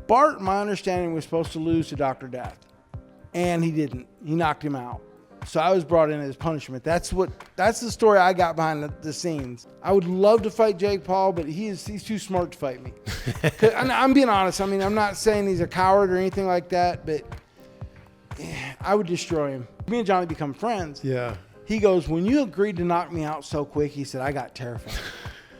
Bart, my understanding, was supposed to lose to Dr. Death, and he didn't. He knocked him out. So I was brought in as punishment. That's the story I got behind the scenes. I would love to fight Jake Paul, but he's too smart to fight me. I'm being honest. I mean, I'm not saying he's a coward or anything like that, but I would destroy him. Me and Johnny become friends. Yeah. He goes, when you agreed to knock me out so quick, he said, I got terrified.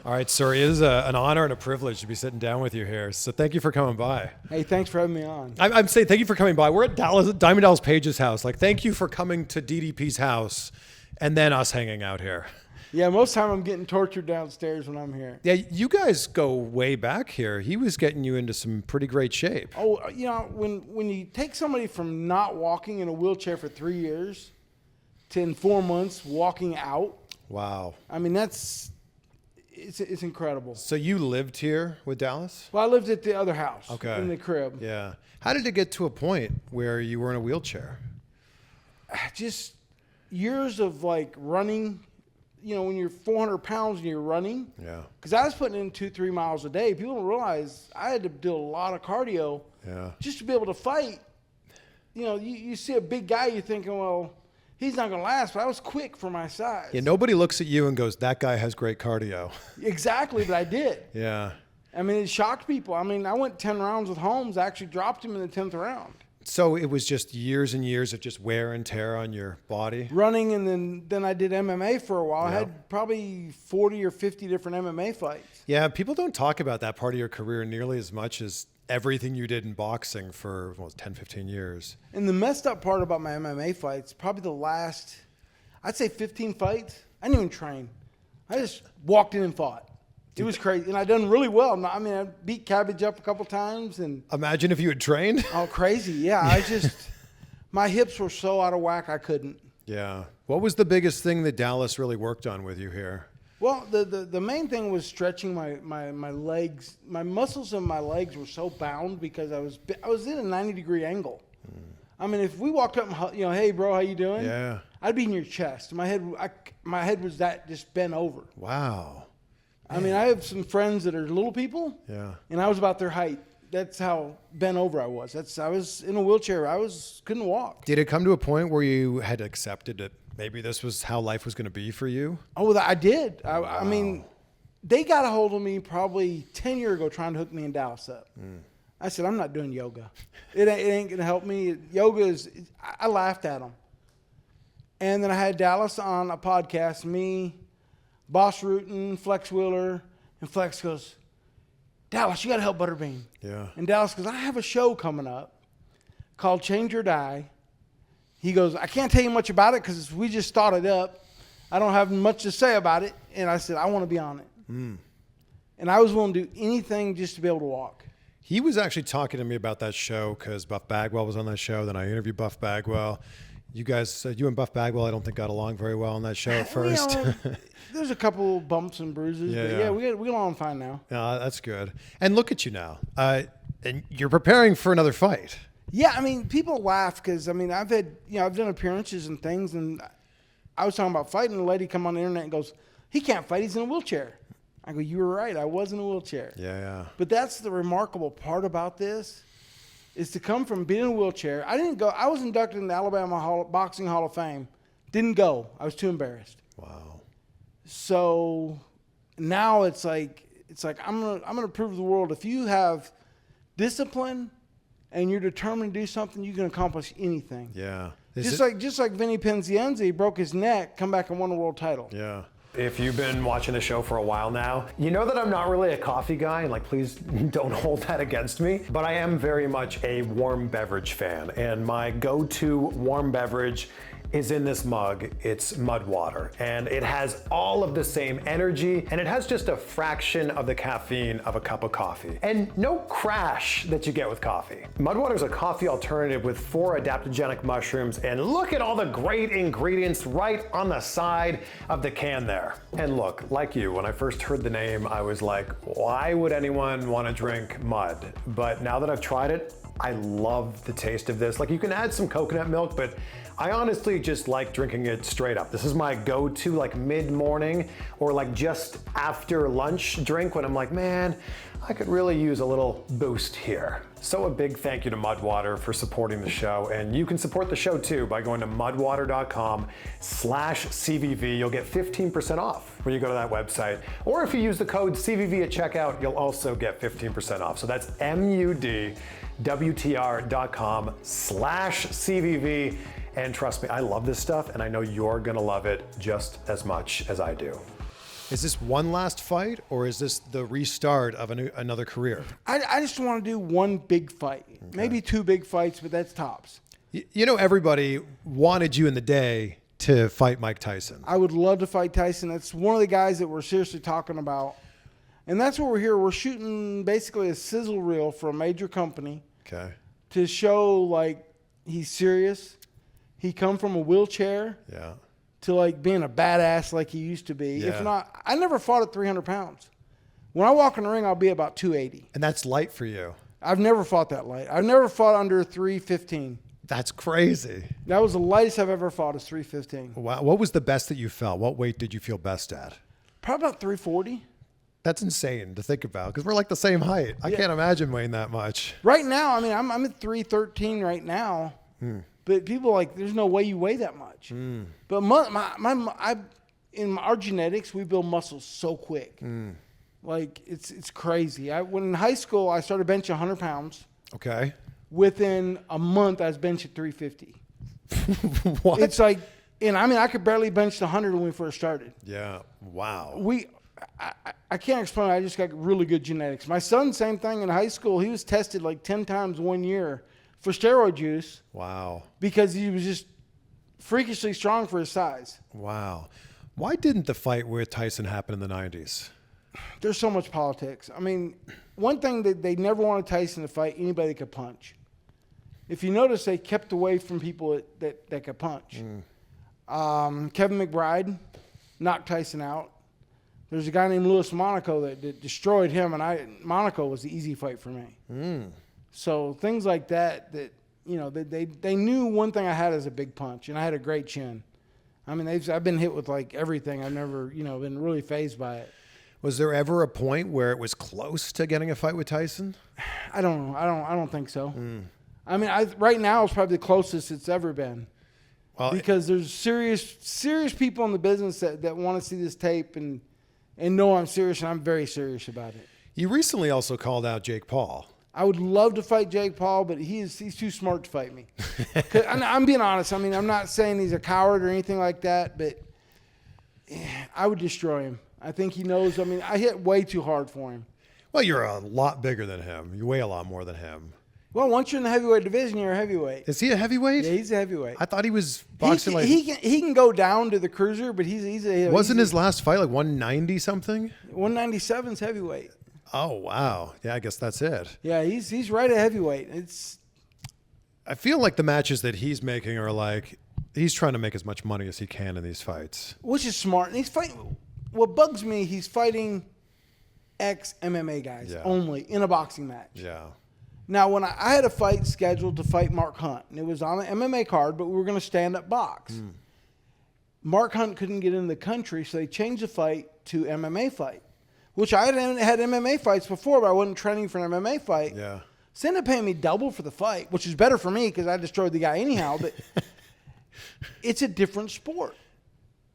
All right, sir, it is an honor and a privilege to be sitting down with you here. So thank you for coming by. Hey, thanks for having me on. I'm saying thank you for coming by. We're at Diamond Dallas Page's house. Like, thank you for coming to DDP's house and then us hanging out here. Yeah, most of the time I'm getting tortured downstairs when I'm here. Yeah, you guys go way back here. He was getting you into some pretty great shape. Oh, you know, when you take somebody from not walking in a wheelchair for 3 years to in 4 months walking out. Wow. I mean, it's incredible. So you lived here with Dallas? Well, I lived at the other house. Okay. In the crib. Yeah. How did it get to a point where you were in a wheelchair? Just years of like running, you know, when you're 400 pounds and you're running. Yeah. Because I was putting in 2-3 miles a day. People don't realize I had to do a lot of cardio. Yeah. Just to be able to fight. You know, you see a big guy, you're thinking, well, he's not going to last, but I was quick for my size. Yeah, nobody looks at you and goes, that guy has great cardio. Exactly, but I did. Yeah. I mean, it shocked people. I mean, I went 10 rounds with Holmes. I actually dropped him in the 10th round. So it was just years and years of just wear and tear on your body? Running, and then I did MMA for a while. Yeah. I had probably 40 or 50 different MMA fights. Yeah, people don't talk about that part of your career nearly as much as everything you did in boxing for 10, 15 years. And the messed up part about my MMA fights, probably the last, I'd say 15 fights, I didn't even train. I just walked in and fought. It was crazy. And I done really well. I mean, I beat Cabbage up a couple times. And imagine if you had trained. Oh, crazy. Yeah, my hips were so out of whack, I couldn't. Yeah. What was the biggest thing that Dallas really worked on with you here? Well, the main thing was stretching my legs. My muscles in my legs were so bound because I was in a 90-degree angle. I mean, if we walked up and, you know, hey, bro, how you doing? Yeah. I'd be in your chest. My head was that just bent over. Wow. I mean, I have some friends that are little people. Yeah. And I was about their height. That's how bent over I was. I was in a wheelchair. Couldn't walk. Did it come to a point where you had accepted it? Maybe this was how life was going to be for you? Oh, I did. Wow. I mean, they got a hold of me probably 10 years ago trying to hook me in Dallas up. I said, I'm not doing yoga. It ain't going to help me. I laughed at them. And then I had Dallas on a podcast, me, Boss Rutan, Flex Wheeler, and Flex goes, Dallas, you got to help Butterbean. Yeah. And Dallas goes, I have a show coming up called Change or Die. He goes, I can't tell you much about it because we just started up. I don't have much to say about it. And I said, I want to be on it. And I was willing to do anything just to be able to walk. He was actually talking to me about that show because Buff Bagwell was on that show. Then I interviewed Buff Bagwell. You guys, you and Buff Bagwell, I don't think got along very well on that show at first. You know, there's a couple bumps and bruises. Yeah, but yeah. we get along fine now. That's good. And look at you now. And you're preparing for another fight. Yeah, I mean, people laugh because, I mean, I've done appearances and things, and I was talking about fighting, and a lady come on the internet and goes, he can't fight, he's in a wheelchair. I go, you were right, I was in a wheelchair. Yeah, yeah. But that's the remarkable part about this, is to come from being in a wheelchair. I was inducted in the Alabama Boxing Hall of Fame. Didn't go. I was too embarrassed. Wow. So now it's like I'm gonna prove to the world, if you have discipline and you're determined to do something, you can accomplish anything. Yeah. Just like Vinny Penzienza, he broke his neck, come back and won a world title. Yeah. If you've been watching the show for a while now, you know that I'm not really a coffee guy, and like, please don't hold that against me, but I am very much a warm beverage fan, and my go-to warm beverage is in this mug. It's mud water, and it has all of the same energy, and it has just a fraction of the caffeine of a cup of coffee, and no crash that you get with coffee. Mud water is a coffee alternative with 4 adaptogenic mushrooms, and look at all the great ingredients right on the side of the can there. And look, like you, when I first heard the name, I was like, why would anyone want to drink mud? But now that I've tried it, I love the taste of this. Like, you can add some coconut milk, but I honestly just like drinking it straight up. This is my go-to like mid-morning or like just after lunch drink when I'm like, man, I could really use a little boost here. So a big thank you to Mudwater for supporting the show. And you can support the show too by going to mudwater.com/CVV. You'll get 15% off when you go to that website. Or if you use the code CVV at checkout, you'll also get 15% off. So that's mudwtr.com/CVV. And trust me, I love this stuff, and I know you're gonna love it just as much as I do. Is this one last fight, or is this the restart of another career? I just want to do one big fight, maybe 2 big fights, but that's tops. You know, everybody wanted you in the day to fight Mike Tyson. I would love to fight Tyson. That's one of the guys that we're seriously talking about. And that's what we're here. We're shooting basically a sizzle reel for a major company to show, like, he's serious. He come from a wheelchair to, like, being a badass like he used to be. If not, I never fought at 300 pounds. When I walk in the ring, I'll be about 280. And that's light for you. I've never fought that light. I've never fought under 315. That's crazy. That was the lightest I've ever fought, is 315. Wow. What was the best that you felt? What weight did you feel best at? Probably about 340. That's insane to think about, because we're like the same height. I can't imagine weighing that much. Right now, I mean, I'm at 313 right now. But people are like, there's no way you weigh that much. But in our genetics, we build muscles so quick. Like, it's crazy. When in high school, I started benching 100 pounds. Okay. Within a month, I was benching 350. What? It's like, and I mean, I could barely bench the 100 when we first started. Yeah. Wow. I can't explain it. I just got really good genetics. My son, same thing in high school. He was tested like 10 times 1 year for steroid use. Wow. Because he was just freakishly strong for his size. Wow. Why didn't the fight with Tyson happen in the 90s? There's so much politics. I mean, one thing that they never wanted Tyson to fight anybody that could punch. If you notice, they kept away from people that could punch. Kevin McBride knocked Tyson out. There's a guy named Louis Monaco that destroyed him, and Monaco was the easy fight for me. So things like that, you know, they knew one thing I had as a big punch, and I had a great chin. I mean, I've been hit with like everything. I've never, you know, been really fazed by it. Was there ever a point where it was close to getting a fight with Tyson? I don't know. I don't think so. I mean, right now it's probably the closest it's ever been. Well, because there's serious people in the business that want to see this tape and know I'm serious, and I'm very serious about it. You recently also called out Jake Paul. I would love to fight Jake Paul, but he's too smart to fight me. I'm being honest. I mean, I'm not saying he's a coward or anything like that, but I would destroy him. I think he knows. I mean, I hit way too hard for him. Well, you're a lot bigger than him. You weigh a lot more than him. Well, once you're in the heavyweight division, you're a heavyweight. Is he a heavyweight? Yeah, he's a heavyweight. I thought he was boxing he can go down to the cruiser, but wasn't his last fight like 190 something? 197's heavyweight. Oh wow, yeah, I guess that's it. Yeah, he's right at heavyweight. I feel like the matches that he's making are like he's trying to make as much money as he can in these fights, which is smart. And he's fighting. What bugs me, he's fighting ex-MMA guys only in a boxing match. Yeah. Now, when I had a fight scheduled to fight Mark Hunt, and it was on an MMA card, but we were going to stand up box. Mark Hunt couldn't get in the country, so they changed the fight to MMA fight, which I had MMA fights before, but I wasn't training for an MMA fight. Yeah. So they ended up paying me double for the fight, which is better for me because I destroyed the guy anyhow, but it's a different sport.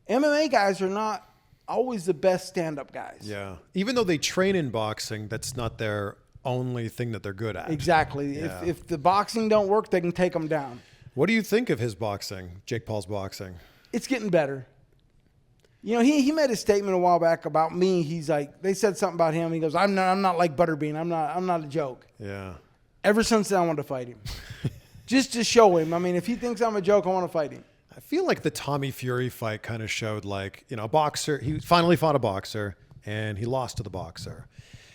MMA guys are not always the best stand-up guys. Yeah. Even though they train in boxing, that's not their only thing that they're good at. Exactly. Yeah. If the boxing don't work, they can take them down. What do you think of his boxing, Jake Paul's boxing? It's getting better. You know, he made a statement a while back about me. He's like, they said something about him. He goes, I'm not like Butterbean. I'm not a joke. Yeah. Ever since then, I wanted to fight him. Just to show him. I mean, if he thinks I'm a joke, I want to fight him. I feel like the Tommy Fury fight kind of showed, like, you know, a boxer. He finally fought a boxer, and he lost to the boxer.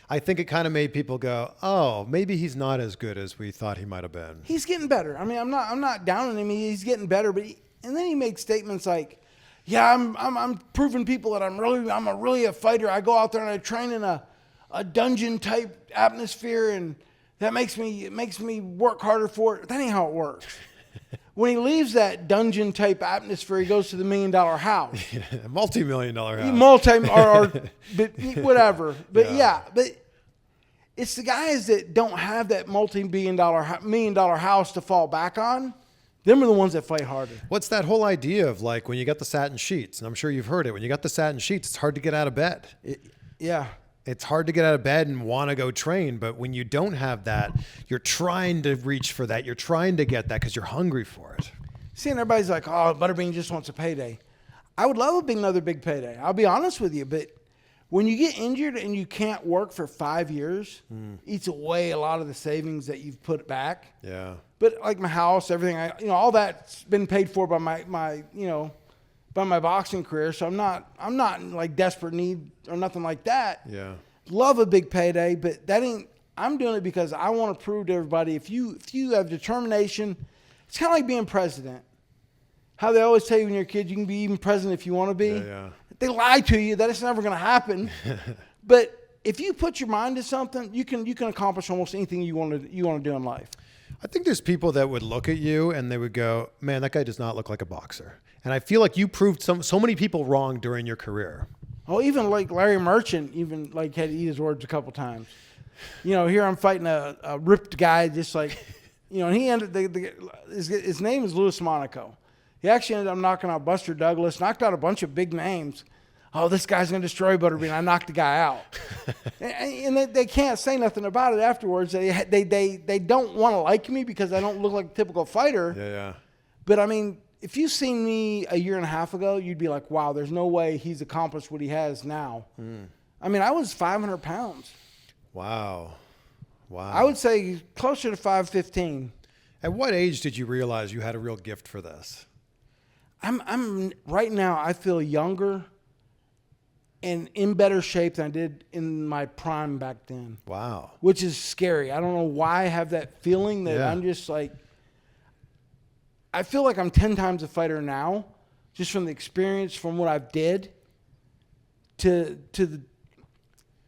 I think it kind of made people go, oh, maybe he's not as good as we thought he might have been. He's getting better. I mean, I'm not down on him. He's getting better. But and then he makes statements like, yeah, I'm proving people that I'm really a fighter. I go out there and I train in a dungeon type atmosphere, and that makes me work harder for it. That ain't how it works. When he leaves that dungeon type atmosphere, he goes to the $1 million house. Yeah, multi-million-dollar house. But whatever. But yeah, but it's the guys that don't have that million dollar house to fall back on. Them are the ones that fight harder. What's that whole idea of like when you got the satin sheets? And I'm sure you've heard it. When you got the satin sheets, it's hard to get out of bed. Yeah. It's hard to get out of bed and want to go train. But when you don't have that, you're trying to reach for that. You're trying to get that because you're hungry for it. See, and everybody's like, oh, Butterbean just wants a payday. I would love another big payday. I'll be honest with you. But when you get injured and you can't work for 5 years, eats away a lot of the savings that you've put back. Yeah. But like my house, everything, all that's been paid for by my boxing career. So I'm not in like desperate need or nothing like that. Yeah. Love a big payday, but I'm doing it because I want to prove to everybody if you have determination, it's kind of like being president. How they always tell you when you're a kid, you can be even president if you want to be. Yeah. They lie to you that it's never going to happen. But if you put your mind to something, you can accomplish almost anything you want to do in life. I think there's people that would look at you and they would go, man, that guy does not look like a boxer. And I feel like you proved so many people wrong during your career. Oh, even like Larry Merchant, even like had to eat his words a couple times. Here I'm fighting a ripped guy, just like, and he ended his name is Louis Monaco. He actually ended up knocking out Buster Douglas, knocked out a bunch of big names. Oh, this guy's going to destroy Butterbean. I knocked the guy out. and they can't say nothing about it afterwards. They don't want to like me because I don't look like a typical fighter. Yeah. But, I mean, if you seen me a year and a half ago, you'd be like, wow, there's no way he's accomplished what he has now. I mean, I was 500 pounds. Wow. I would say closer to 515. At what age did you realize you had a real gift for this? I'm right now, I feel younger and in better shape than I did in my prime back then. Wow. Which is scary. I don't know why I have that feeling that I'm just like, I feel like I'm 10 times a fighter now, just from the experience, from what I've did, to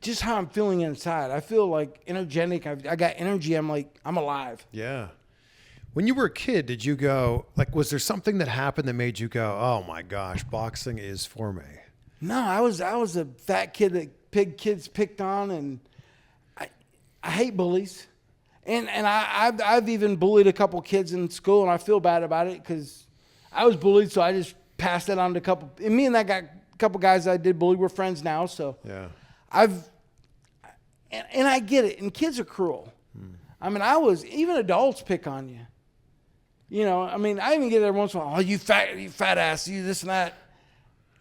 just how I'm feeling inside. I feel like energetic. I got energy. I'm like, I'm alive. Yeah. When you were a kid, did you go, like, was there something that happened that made you go, oh my gosh, boxing is for me? No, I was a fat kid that kids picked on, and I hate bullies. And I've even bullied a couple kids in school, and I feel bad about it because I was bullied, so I just passed that on to a couple. And me and that guy, a couple guys I did bully, we're friends now. So yeah, and I get it. And kids are cruel. I mean, even adults pick on you. I mean, I even get it every once in a while. Oh, you fat ass, you this and that.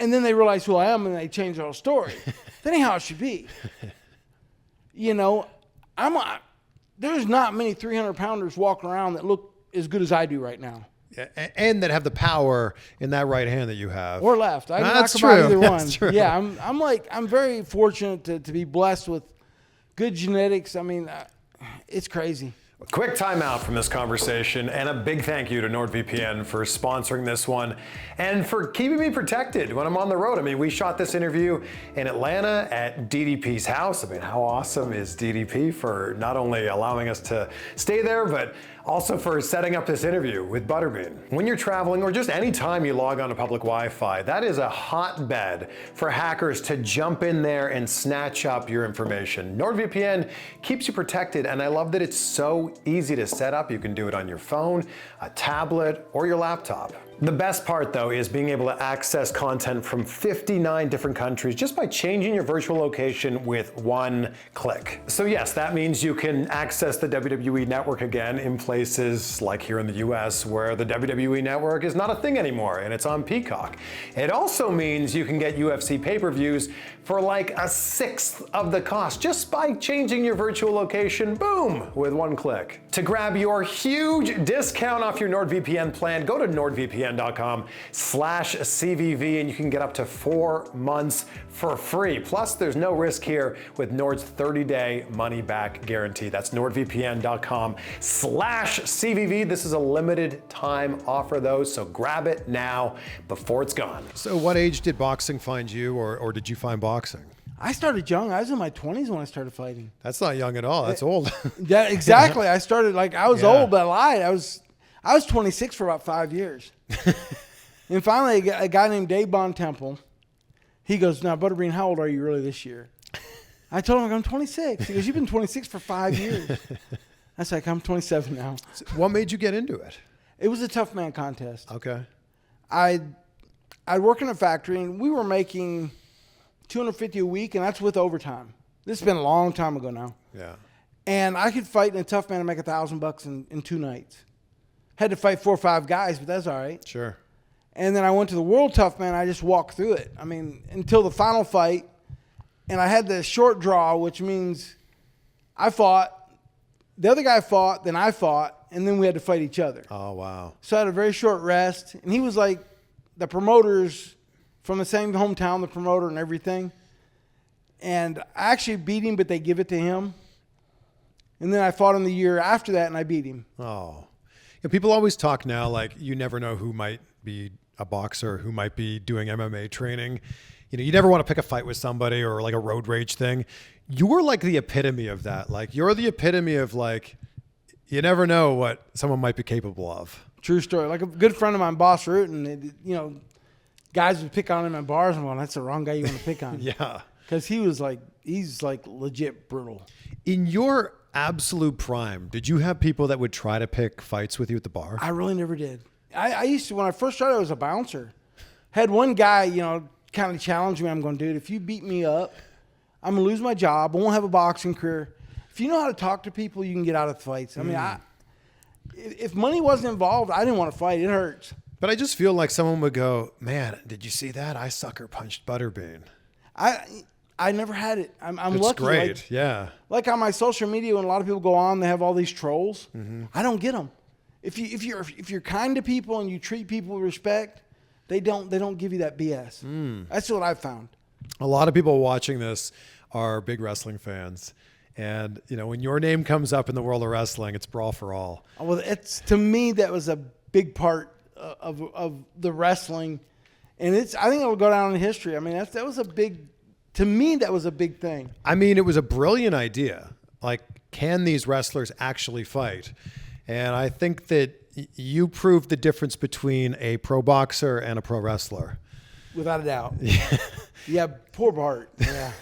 And then they realize who I am, and they change their whole story. That ain't how it should be. There's not many 300-pounders walking around that look as good as I do right now. Yeah, and that have the power in that right hand that you have. Or left. I can knock about either one. Yeah, I'm very fortunate to be blessed with good genetics. I mean, it's crazy. Quick timeout from this conversation, and a big thank you to NordVPN for sponsoring this one and for keeping me protected when I'm on the road. I mean, we shot this interview in Atlanta at DDP's house. I mean, how awesome is DDP for not only allowing us to stay there, but also for setting up this interview with Butterbean. When you're traveling, or just any time you log on to public Wi-Fi, that is a hotbed for hackers to jump in there and snatch up your information. NordVPN keeps you protected, and I love that it's so easy to set up. You can do it on your phone, a tablet, or your laptop. The best part, though, is being able to access content from 59 different countries just by changing your virtual location with one click. So yes, that means you can access the WWE Network again in places like here in the US where the WWE Network is not a thing anymore and it's on Peacock. It also means you can get UFC pay-per-views for like a sixth of the cost just by changing your virtual location, boom, with one click. To grab your huge discount off your NordVPN plan, go to nordvpn.com/CVV and you can get up to 4 months for free. Plus, there's no risk here with Nord's 30-day money-back guarantee. That's nordvpn.com/CVV. This is a limited time offer though, so grab it now before it's gone. So what age did boxing find you, or did you find boxing? I started young. I was in my 20s when I started fighting. That's not young at all. That's old. Yeah, exactly. I started I was old, but I lied. I was 26 for about 5 years. And finally, a guy named Dave Bon Temple, he goes, now, Butterbean, how old are you really this year? I told him, I'm 26. He goes, you've been 26 for 5 years. I was like, I'm 27 now. What made you get into it? It was a tough man contest. Okay. I'd work in a factory, and we were making $250 a week, and that's with overtime. This has been a long time ago now. Yeah. And I could fight in a tough man and make $1,000 in 2 nights. Had to fight 4 or 5 guys, but that's all right. Sure. And then I went to the World Tough Man. I just walked through it. I mean, until the final fight. And I had the short draw, which means I fought, the other guy fought, then I fought, and then we had to fight each other. Oh, wow. So I had a very short rest. And he was like the promoters from the same hometown, the promoter and everything. And I actually beat him, but they give it to him. And then I fought him the year after that, and I beat him. Oh. Yeah, people always talk now like you never know who might be a boxer, who might be doing MMA training. You know, you never want to pick a fight with somebody or like a road rage thing. You're like the epitome of that. Like you're the epitome of like, you never know what someone might be capable of. True story. Like a good friend of mine, Boss Root, and guys would pick on him in bars. I'm going, that's the wrong guy you want to pick on. Yeah. Because he's like legit brutal. In your absolute prime, did you have people that would try to pick fights with you at the bar? I really never did. I used to, when I first started, I was a bouncer. Had one guy, kind of challenge me. I'm going, dude, if you beat me up, I'm going to lose my job. I won't have a boxing career. If you know how to talk to people, you can get out of fights. I mean, if money wasn't involved, I didn't want to fight. It hurts. But I just feel like someone would go, man, did you see that? I sucker punched Butterbean. I never had it. I'm It's lucky. great. Yeah. Like on my social media, when a lot of people go on, they have all these trolls. Mm-hmm. I don't get them. If you're kind to people and you treat people with respect, they don't give you that BS. That's what I've found. A lot of people watching this are big wrestling fans. And, when your name comes up in the world of wrestling, it's Brawl For All. Well, to me, that was a big part of the wrestling. And I think it'll go down in history. I mean, that was a big, to me, that was a big thing. I mean, it was a brilliant idea. Like, can these wrestlers actually fight? And I think that you proved the difference between a pro boxer and a pro wrestler. Without a doubt. Yeah, poor Bart. Yeah.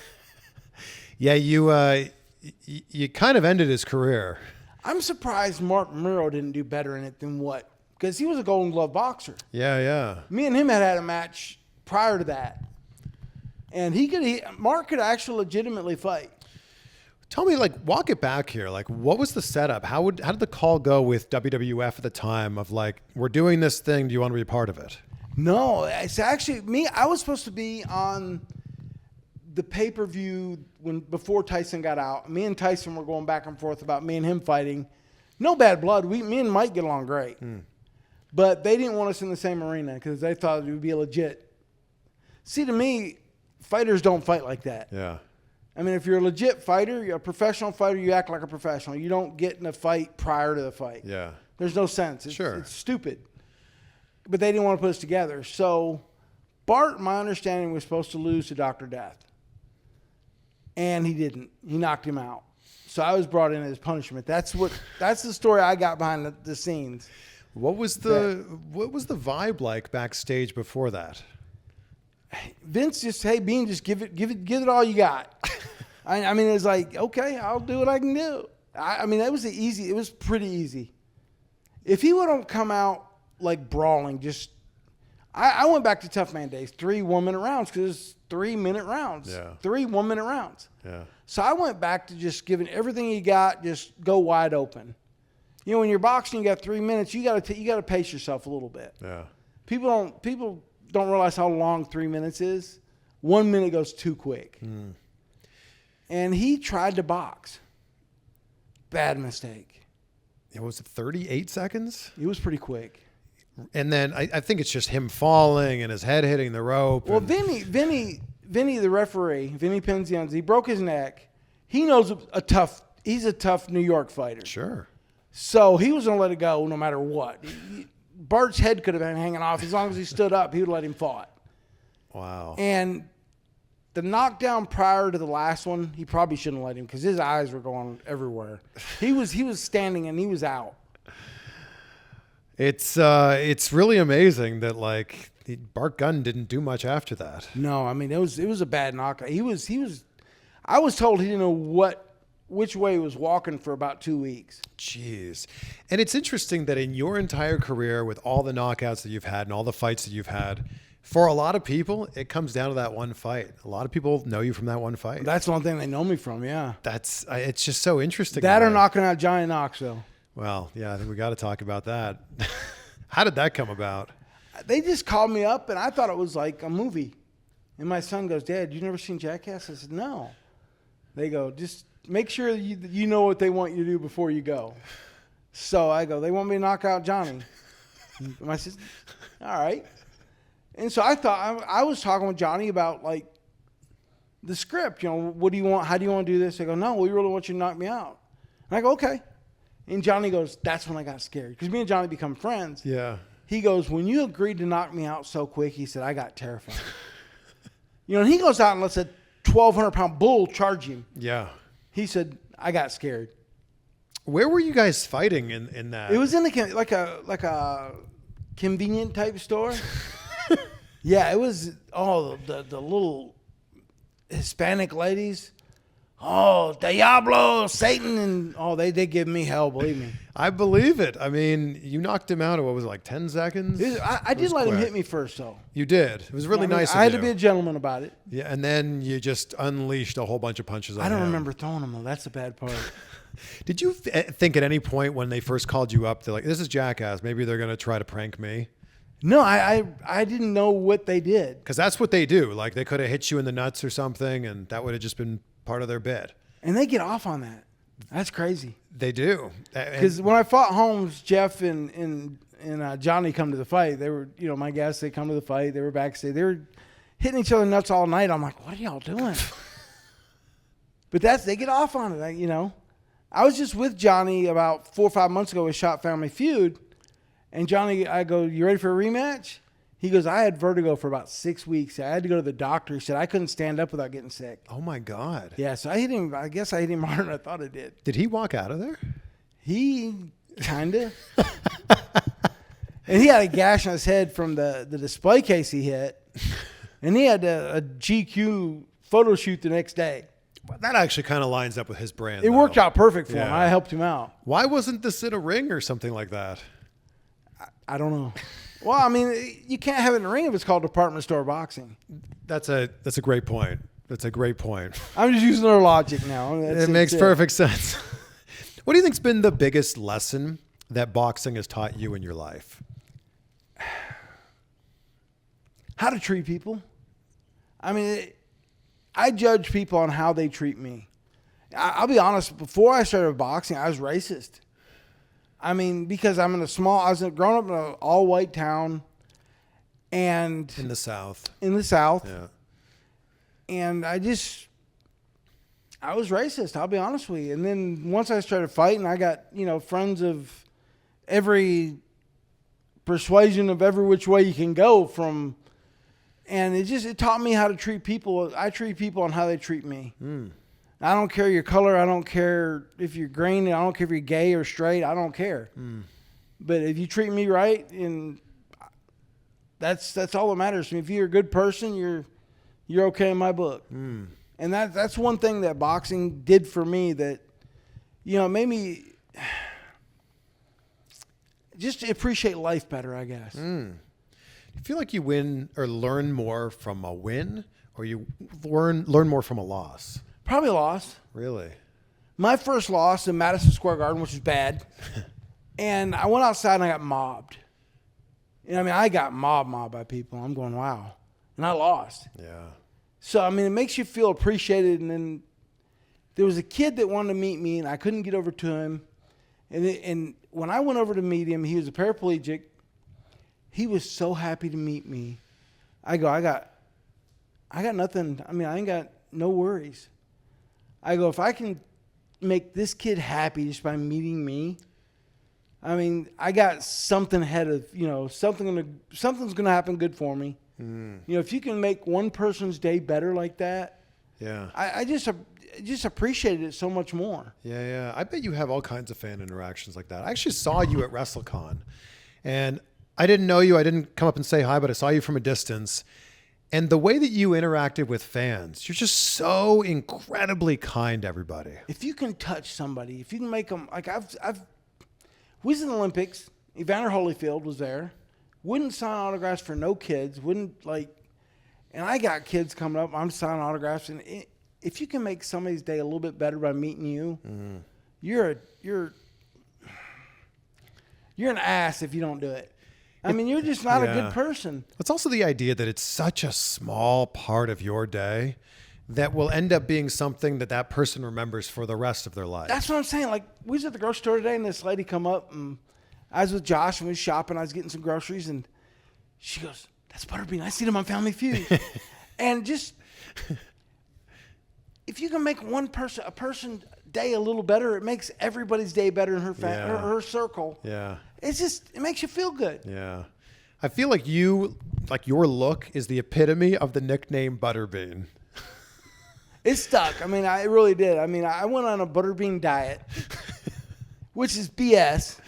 Yeah, you kind of ended his career. I'm surprised Mark Muro didn't do better in it than what? Because he was a Golden Glove boxer. Yeah. Me and him had a match prior to that. And Mark could actually legitimately fight. Tell me, walk it back here. What was the setup? How did the call go with WWF at the time of we're doing this thing. Do you want to be a part of it? No, it's actually me. I was supposed to be on the pay-per-view before Tyson got out. Me and Tyson were going back and forth about me and him fighting. No bad blood. Me and Mike get along great. But they didn't want us in the same arena because they thought it would be a legit. See, to me, fighters don't fight like that. Yeah. I mean, if you're a legit fighter, you're a professional fighter, you act like a professional. You don't get in a fight prior to the fight. Yeah. There's no sense. Sure. It's stupid. But they didn't want to put us together. So Bart, my understanding, was supposed to lose to Dr. Death. And he didn't. He knocked him out. So I was brought in as punishment. That's the story I got behind the scenes. What was the vibe like backstage before that? Vince just, hey, Bean, just give it all you got. I mean, it's like, okay, I'll do what I can do. I mean, it was pretty easy. If he would have come out brawling, I went back to Tough Man days, 3 1-minute rounds, because 3-minute rounds. Yeah. 3 1-minute rounds. Yeah. So I went back to just giving everything you got, just go wide open. When you're boxing, you got 3 minutes, you got to pace yourself a little bit. Yeah. People don't realize how long 3 minutes is. 1 minute goes too quick. And he tried to box. Bad mistake. Was it 38 seconds? He was pretty quick. And then I think it's just him falling and his head hitting the rope. Well, Vinny, the referee, Vinny Penzienza, he broke his neck. He knows he's a tough New York fighter. Sure. So he was going to let it go no matter what. Bart's head could have been hanging off. As long as he stood up, he would let him fight. Wow. And the knockdown prior to the last one, he probably shouldn't have let him because his eyes were going everywhere. He was standing and he was out. It's really amazing that Bart Gunn didn't do much after that. No, I mean it was a bad knockout. He was I was told he didn't know which way he was walking for about 2 weeks. Jeez. And it's interesting that in your entire career, with all the knockouts that you've had and all the fights that you've had, for a lot of people, it comes down to that one fight. A lot of people know you from that one fight. That's the one thing they know me from, yeah. It's just so interesting. That or knocking out Johnny Knoxville. Well, yeah, I think we got to talk about that. How did that come about? They just called me up, and I thought it was like a movie. And my son goes, Dad, you never seen Jackass? I said, no. They go, just make sure you know what they want you to do before you go. So I go, they want me to knock out Johnny. And I said, all right. And so I thought, I was talking with Johnny about, like, the script. You know, what do you want? How do you want to do this? I go, no, we really want you to knock me out. And I go, okay. And Johnny goes, that's when I got scared. Because me and Johnny become friends. Yeah. He goes, when you agreed to knock me out so quick, he said, I got terrified. You know, and he goes out and lets a 1,200-pound bull charge him. Yeah. He said, I got scared. Where were you guys fighting in that? It was in like a convenient type store. Yeah, it was, the little Hispanic ladies. Oh, Diablo, Satan, and they give me hell, believe me. I believe it. I mean, you knocked him out in what was it, like 10 seconds? I did let him hit me first, though. You did. It was really nice of you. I had to be a gentleman about it. Yeah, and then you just unleashed a whole bunch of punches on him. I don't remember throwing him, though. That's the bad part. Did you think at any point when they first called you up, they're like, this is Jackass, maybe they're going to try to prank me? No, I didn't know what they did. Because that's what they do. Like, they could have hit you in the nuts or something, and that would have just been part of their bid. And they get off on that. That's crazy. They do. Because when I fought Holmes, Jeff and Johnny come to the fight. They were, my guests, they come to the fight. They were backstage. They were hitting each other nuts all night. I'm like, what are y'all doing? But they get off on it, I was just with Johnny about 4 or 5 months ago with Shot Family Feud. And Johnny, I go, you ready for a rematch? He goes, I had vertigo for about 6 weeks. I had to go to the doctor. He said, I couldn't stand up without getting sick. Oh, my God. Yeah, so I hit him. I guess I hit him harder than I thought I did. Did he walk out of there? He kind of. And he had a gash on his head from the display case he hit. And he had a GQ photo shoot the next day. Well, that actually kind of lines up with his brand. It worked out perfect for him. I helped him out. Why wasn't this in a ring or something like that? I don't know. Well, I mean, you can't have it in a ring if it's called department store boxing. That's a great point. That's a great point. I'm just using their logic now. It makes perfect sense. What do you think's been the biggest lesson that boxing has taught you in your life? How to treat people. I mean, I judge people on how they treat me. I'll be honest. Before I started boxing, I was racist. I mean, because I was growing up in an all-white town, and in the South. Yeah. And I was racist. I'll be honest with you. And then once I started fighting, I got friends of every persuasion of every which way you can go from, and it taught me how to treat people. I treat people on how they treat me. I don't care your color. I don't care if you're green. I don't care if you're gay or straight. I don't care. But if you treat me right, and that's all that matters to me. If you're a good person, you're okay in my book. And that's one thing that boxing did for me that, made me just appreciate life better, I guess. Do you feel like you win or learn more from a win, or you learn more from a loss? Probably lost. Really? My first loss in Madison Square Garden, which was bad. And I went outside and I got mobbed. I got mobbed by people. I'm going, wow. And I lost. Yeah. So, it makes you feel appreciated. And then there was a kid that wanted to meet me, and I couldn't get over to him. And when I went over to meet him, he was a paraplegic. He was so happy to meet me. I go, I got nothing. I ain't got no worries. I go, if I can make this kid happy just by meeting me, I got something ahead of, something's gonna happen good for me. If you can make one person's day better like that, yeah, I just appreciated it so much more. Yeah. I bet you have all kinds of fan interactions like that. I actually saw you at WrestleCon, and I didn't know you. I didn't come up and say hi, but I saw you from a distance. And the way that you interacted with fans, you're just so incredibly kind to everybody. If you can touch somebody, if you can make them, like we was in the Olympics. Evander Holyfield was there. Wouldn't sign autographs for no kids. Wouldn't and I got kids coming up. I'm signing autographs, and if you can make somebody's day a little bit better by meeting you, you're an ass if you don't do it. I mean, you're just not a good person. It's also the idea that it's such a small part of your day that will end up being something that person remembers for the rest of their life. That's what I'm saying. Like, we was at the grocery store today, and this lady come up, and I was with Josh, and we was shopping. I was getting some groceries, and she goes, "That's Butterbean. I seen him on Family Feud." And just, if you can make a person day a little better, it makes everybody's day better in her circle. Yeah. It makes you feel good. Yeah. I feel like your look is the epitome of the nickname Butterbean. It stuck. I mean, it really did. I mean, I went on a Butterbean diet, which is BS.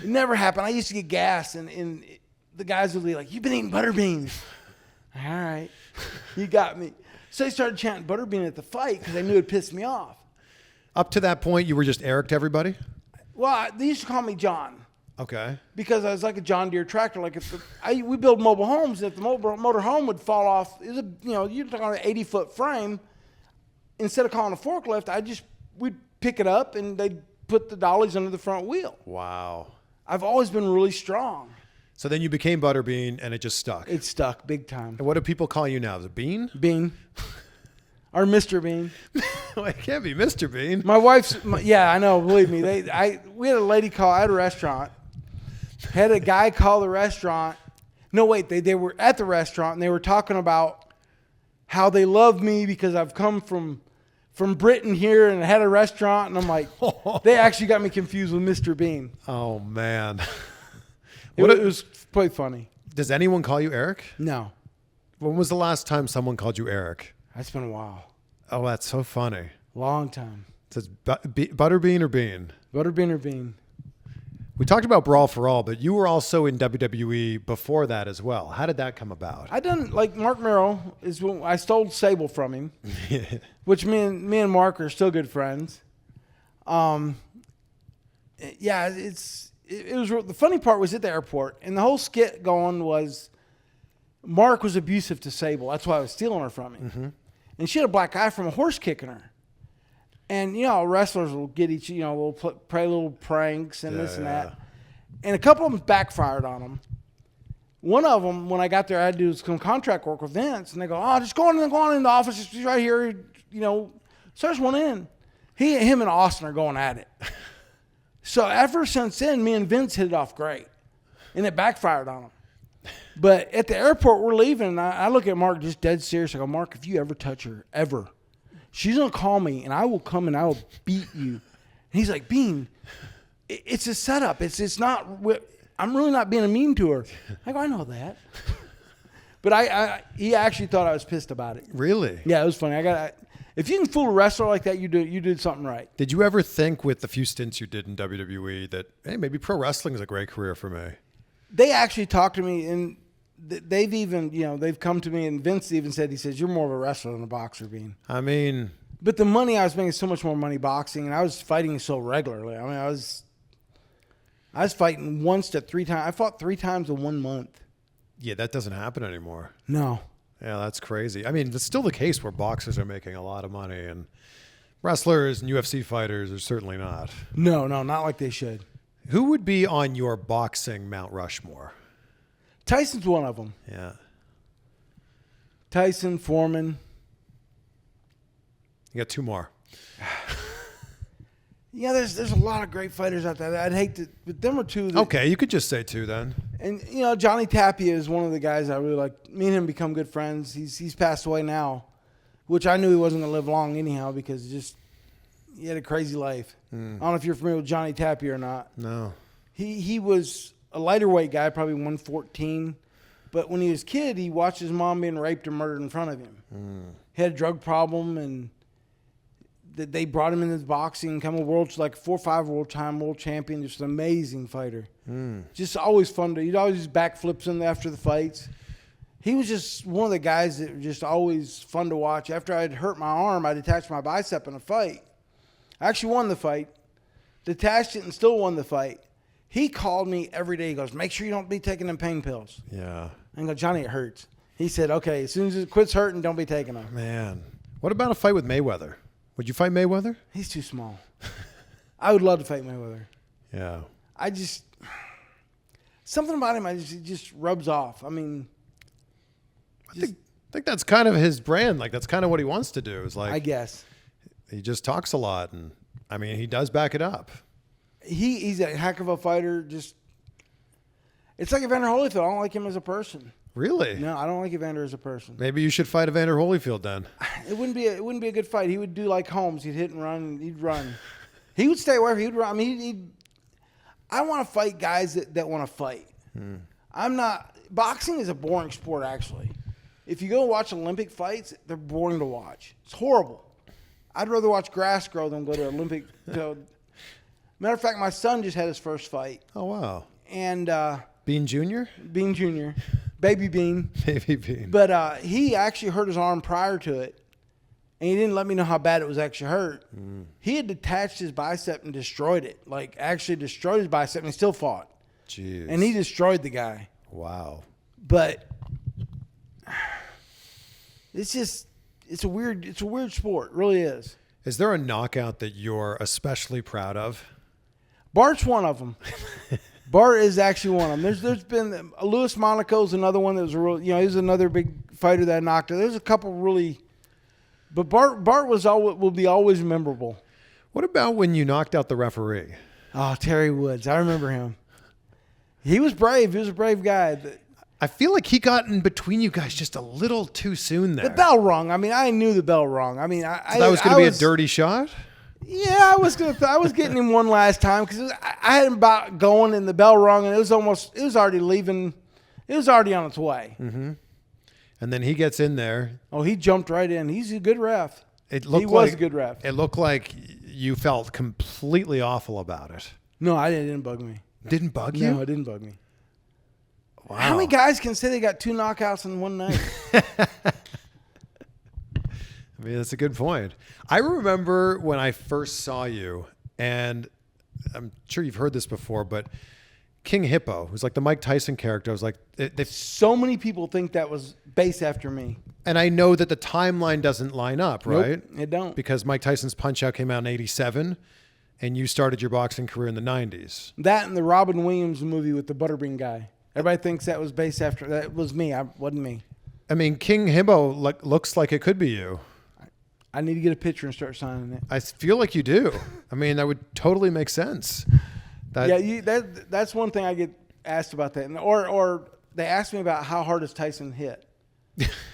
It never happened. I used to get gas, and the guys would be like, "You've been eating Butterbeans." All right. You got me. So they started chanting Butterbean at the fight because they knew it pissed me off. Up to that point, you were just Eric to everybody? Well, they used to call me John. Okay. Because I was like a John Deere tractor. Like we build mobile homes, and if the motor home would fall off, it was you're talking about an 80-foot frame. Instead of calling a forklift, we'd pick it up and they'd put the dollies under the front wheel. Wow. I've always been really strong. So then you became Butterbean, and it just stuck. It stuck big time. And what do people call you now? Is it Bean? Bean. Or Mr. Bean. Well, it can't be Mr. Bean. My wife's, yeah, I know. Believe me. We had a lady call. I had a restaurant. Had a guy call the restaurant. No, wait. They were at the restaurant, and they were talking about how they love me because I've come from Britain here and had a restaurant. And I'm like, they actually got me confused with Mr. Bean. Oh, man. It was quite funny. Does anyone call you Eric? No. When was the last time someone called you Eric? That's been a while. Oh, that's so funny. Long time. It says Butterbean or Bean? Butterbean or Bean. We talked about Brawl For All, but you were also in WWE before that as well. How did that come about? I done, like Mark Merrill is when I stole Sable from him, which me and Mark are still good friends. Yeah, it was the funny part was at the airport, and the whole skit going was Mark was abusive to Sable. That's why I was stealing her from him. Mm-hmm. And she had a black eye from a horse kicking her. And, wrestlers will get will play little pranks and this and that. And a couple of them backfired on them. One of them, when I got there, I had to do some contract work with Vince. And they go, "Oh, just go on in the office. Just right here." So I just went in. Him and Austin are going at it. So ever since then, me and Vince hit it off great. And it backfired on him. But at the airport, we're leaving. And I look at Mark just dead serious. I go, "Mark, if you ever touch her, ever, she's going to call me, and I will come and I will beat you." And he's like, "Bean, it's a setup. It's not, I'm really not being mean to her." I go, "I know that." But he actually thought I was pissed about it. Really? Yeah, it was funny. If you can fool a wrestler like that, you did something right. Did you ever think with the few stints you did in WWE that, hey, maybe pro wrestling is a great career for me? They actually talked to me, and they've even, they've come to me, and Vince even said, he says, "You're more of a wrestler than a boxer, Bean." I mean, but the money I was making so much more money boxing, and I was fighting so regularly. I mean, I was fighting once to 3 times. I fought 3 times in 1 month. Yeah, that doesn't happen anymore. No. Yeah, that's crazy. I mean, it's still the case where boxers are making a lot of money, and wrestlers and UFC fighters are certainly not. No, not like they should. Who would be on your boxing Mount Rushmore? Tyson's one of them. Yeah. Tyson, Foreman. You got 2 more. Yeah, there's a lot of great fighters out there. I'd hate to, but them are 2. Okay, you could just say 2 then. And Johnny Tapia is one of the guys I really like. Me and him become good friends. He's passed away now, which I knew he wasn't going to live long anyhow because he had a crazy life. I don't know if you're familiar with Johnny Tapia or not. No. He was a lighter weight guy, probably 114. But when he was a kid, he watched his mom being raped and murdered in front of him. He had a drug problem, and they brought him into boxing, become a 4 or 5 world champion. Just an amazing fighter. Just always fun he'd always backflips in after the fights. he was just one of the guys that were just always fun to watch. After I'd hurt my arm, I detached my bicep in a fight. I actually won the fight, detached it, and still won the fight. He called me every day. He goes, make sure you don't be taking them pain pills. Yeah. I go, Johnny, it hurts. He said, okay, as soon as it quits hurting, don't be taking them. Man. What about a fight with Mayweather? Would you fight Mayweather? He's too small. I would love to fight Mayweather. Yeah. Something about him, it just rubs off. I mean, I think that's kind of his brand. Like, that's kind of what he wants to do. Is like, I guess. He just talks a lot. And, I mean, he does back it up. He's a heck of a fighter. It's like Evander Holyfield. I don't like him as a person. Really? No, I don't like Evander as a person. Maybe you should fight Evander Holyfield then. It wouldn't be a good fight. He would do like Holmes. He'd hit and run. He'd run. He would stay away. He'd run. I mean, I want to fight guys that want to fight. I'm not. Boxing is a boring sport, actually. If you go watch Olympic fights, they're boring to watch. It's horrible. I'd rather watch grass grow than go to Olympic. Matter of fact, my son just had his first fight. Oh, wow. And Bean Jr.? Bean Jr. Baby Bean. Baby Bean. But he actually hurt his arm prior to it, and he didn't let me know how bad it was actually hurt. He had detached his bicep and destroyed it. Like, actually destroyed his bicep, and he still fought. Jeez. And he destroyed the guy. Wow. But it's a weird sport. It really is. Is there a knockout that you're especially proud of? Bart's one of them. Bart is actually one of them. There's been Louis Monaco's another one that was a real, he's another big fighter that I knocked out. There's a couple really, but Bart will be always memorable. What about when you knocked out the referee? Oh, Terry Woods. I remember him. He was brave. He was a brave guy. I feel like he got in between you guys just a little too soon there. The bell rung. I mean, I knew the bell rung. I mean, that was going to be a dirty shot? Yeah, I was getting him one last time because I had him about going and the bell rung and it was already leaving. It was already on its way. Mm-hmm. And then he gets in there. Oh, he jumped right in. He's a good ref. He was a good ref. It looked like you felt completely awful about it. No, it didn't bug me. Didn't bug you? No, it didn't bug me. Wow. How many guys can say they got 2 knockouts in one night? I mean, that's a good point. I remember when I first saw you, and I'm sure you've heard this before, but King Hippo, who's like the Mike Tyson character, I was like, so many people think that was based after me. And I know that the timeline doesn't line up, right? Nope, it don't. Because Mike Tyson's Punch-Out came out in 87, and you started your boxing career in the 90s. That and the Robin Williams movie with the Butterbean guy. Everybody thinks that was based after. That was me. I wasn't me. I mean, King Hippo looks like it could be you. I need to get a picture and start signing it. I feel like you do. I mean, that would totally make sense. That's one thing I get asked about that. Or they ask me about how hard does Tyson hit.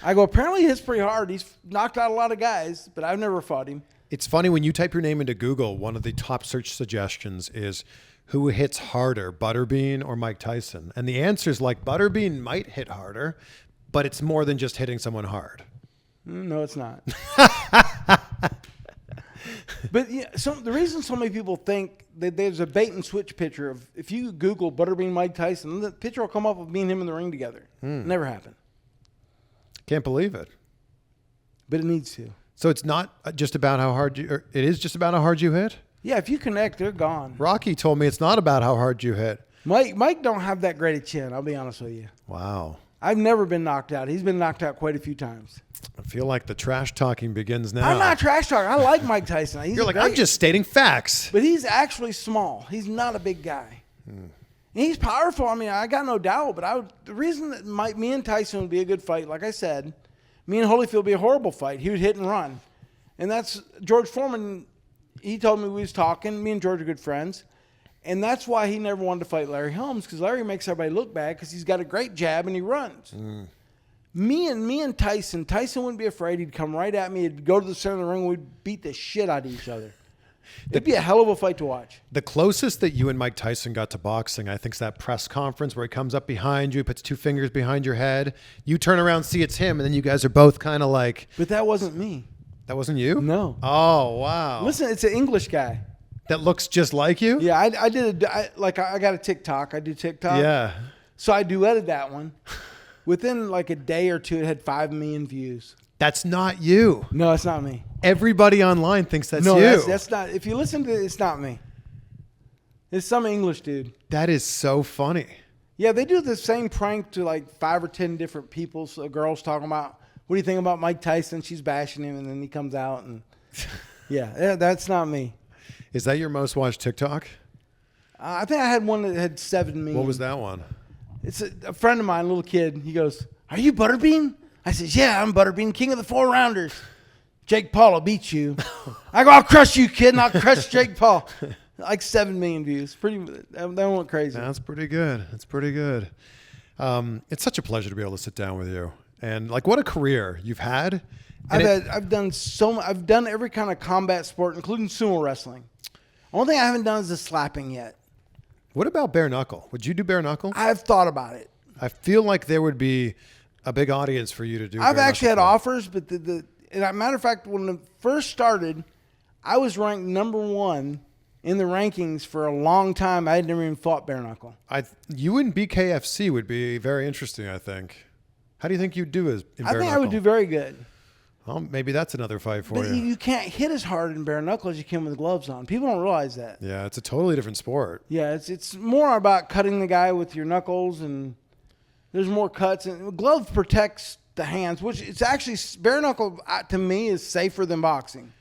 I go, apparently he hits pretty hard. He's knocked out a lot of guys, but I've never fought him. It's funny, when you type your name into Google, one of the top search suggestions is who hits harder, Butterbean or Mike Tyson? And the answer is like Butterbean might hit harder, but it's more than just hitting someone hard. No, it's not. But the reason so many people think that there's a bait and switch picture of, if you Google Butterbean Mike Tyson, the picture will come up of me and him in the ring together. Never happened. Can't believe it. But it needs to. So it's not just about how hard it is just about how hard you hit? Yeah, if you connect, they're gone. Rocky told me it's not about how hard you hit. Mike don't have that great a chin, I'll be honest with you. Wow. I've never been knocked out. He's been knocked out quite a few times. I feel like the trash talking begins now. I'm not trash talking. I like Mike Tyson. You're like, I'm just stating facts. But he's actually small. He's not a big guy. And he's powerful. I mean, I got no doubt. But the reason that me and Tyson would be a good fight, like I said, me and Holyfield would be a horrible fight. He would hit and run. And that's George Foreman. He told me we was talking. Me and George are good friends. And that's why he never wanted to fight Larry Holmes, because Larry makes everybody look bad because he's got a great jab and he runs. Me and Tyson wouldn't be afraid. He'd come right at me. He'd go to the center of the ring. We'd beat the shit out of each other. It'd be a hell of a fight to watch. The closest that you and Mike Tyson got to boxing, I think, is that press conference where he comes up behind you, he puts 2 fingers behind your head. You turn around, see it's him, and then you guys are both kind of like... But that wasn't me. That wasn't you? No. Oh, wow. Listen, it's an English guy. That looks just like you? Yeah, I got a TikTok. I do TikTok. Yeah. So I duetted that one. Within like a day or two, it had 5 million views. That's not you. No, it's not me. Everybody online thinks that's No, you. that's not. If you listen to it, it's not me. It's some English dude. That is so funny. Yeah, they do the same prank to like 5 or 10 different people. So girls talking about, what do you think about Mike Tyson? She's bashing him, and then he comes out and yeah, that's not me. Is that your most watched TikTok? I think I had one that had 7 million. What was that one? It's a friend of mine, a little kid. He goes, "Are you Butterbean?" I says, "Yeah, I'm Butterbean, king of the 4-rounders. Jake Paul will beat you." I go, "I'll crush you, kid, and I'll crush Jake Paul." Like 7 million views. That went crazy. That's pretty good. That's pretty good. It's such a pleasure to be able to sit down with you. And like, what a career you've had. I've done I've done every kind of combat sport, including sumo wrestling. Only thing I haven't done is the slapping yet. What about bare knuckle? Would you do bare knuckle? I've thought about it. I feel like there would be a big audience for you to do. I've actually had knuckle. offers, but and as a matter of fact, when it first started, I was ranked #1 in the rankings for a long time. I had never even fought bare knuckle. You and BKFC would be very interesting, I think. How do you think you'd do in bare knuckle? I think I would do very good. Well, maybe that's another fight for But you. you can't hit as hard in bare knuckle as you can with gloves on. People don't realize that. Yeah, it's a totally different sport. Yeah, it's more about cutting the guy with your knuckles, and there's more cuts. And glove protects the hands, which it's actually bare knuckle to me is safer than boxing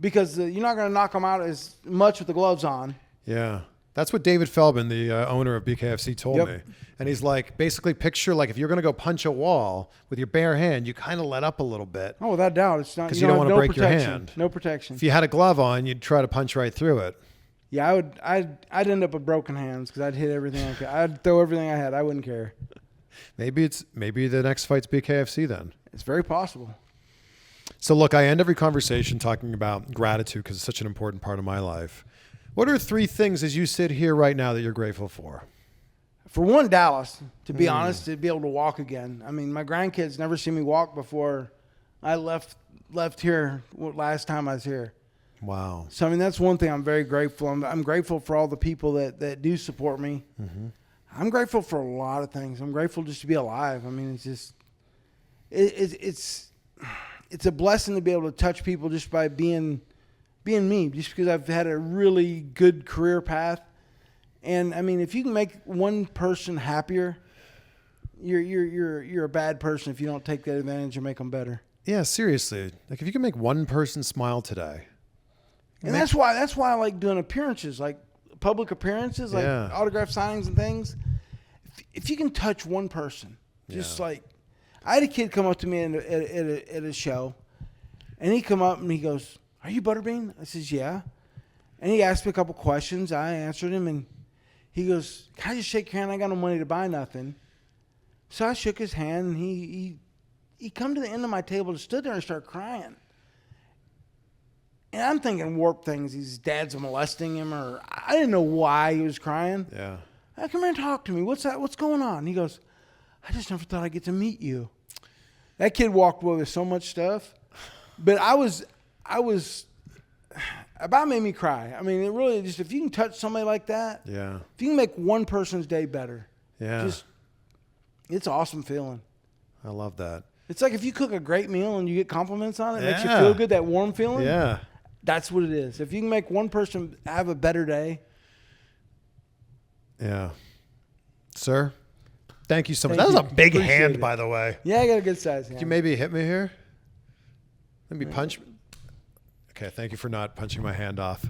because you're not going to knock them out as much with the gloves on. Yeah. That's what David Feldman, the owner of BKFC, told me. And he's like, basically picture like if you're going to go punch a wall with your bare hand, you kind of let up a little bit. Oh, without doubt. It's not, because you don't want to break your protection. hand. No protection. If you had a glove on, you'd try to punch right through it. Yeah, I'd end up with broken hands because I'd hit everything I could. I'd throw everything I had. I wouldn't care. Maybe the next fight's BKFC then. It's very possible. So look, I end every conversation talking about gratitude because it's such an important part of my life. What are 3 things as you sit here right now that you're grateful for? For one, Dallas, to be honest, to be able to walk again. I mean, my grandkids never seen me walk before I left here last time I was here. Wow. So, I mean, that's one thing I'm very grateful. I'm grateful for all the people that do support me. Mm-hmm. I'm grateful for a lot of things. I'm grateful just to be alive. I mean, it's just, it's a blessing to be able to touch people just by being me, just because I've had a really good career path. And I mean, if you can make one person happier, you're a bad person if you don't take that advantage and make them better. Yeah, seriously. Like if you can make one person smile today. And that's why I like doing appearances, like public appearances, like autograph signings and things. If you can touch one person, just like I had a kid come up to me at a show, and he come up and he goes, "Are you Butterbean?" I says, "Yeah." And he asked me a couple questions. I answered him, and he goes, "Can I just shake your hand? I got no money to buy nothing." So I shook his hand, and he come to the end of my table and stood there and started crying. And I'm thinking warped things. His dad's molesting him, or I didn't know why he was crying. Yeah. I come here and talk to me. What's that? What's going on? And he goes, "I just never thought I'd get to meet you." That kid walked away with so much stuff, but I was about made me cry. I mean, it really just, if you can touch somebody like that, if you can make one person's day better, it's an awesome feeling. I love that. It's like if you cook a great meal and you get compliments on it, it makes you feel good, that warm feeling. Yeah. That's what it is. If you can make one person have a better day. Yeah. Sir, thank you so much. That was a big hand, by the way. Yeah, I got a good size hand. Could you maybe hit me here? Maybe punch me. Okay, thank you for not punching my hand off.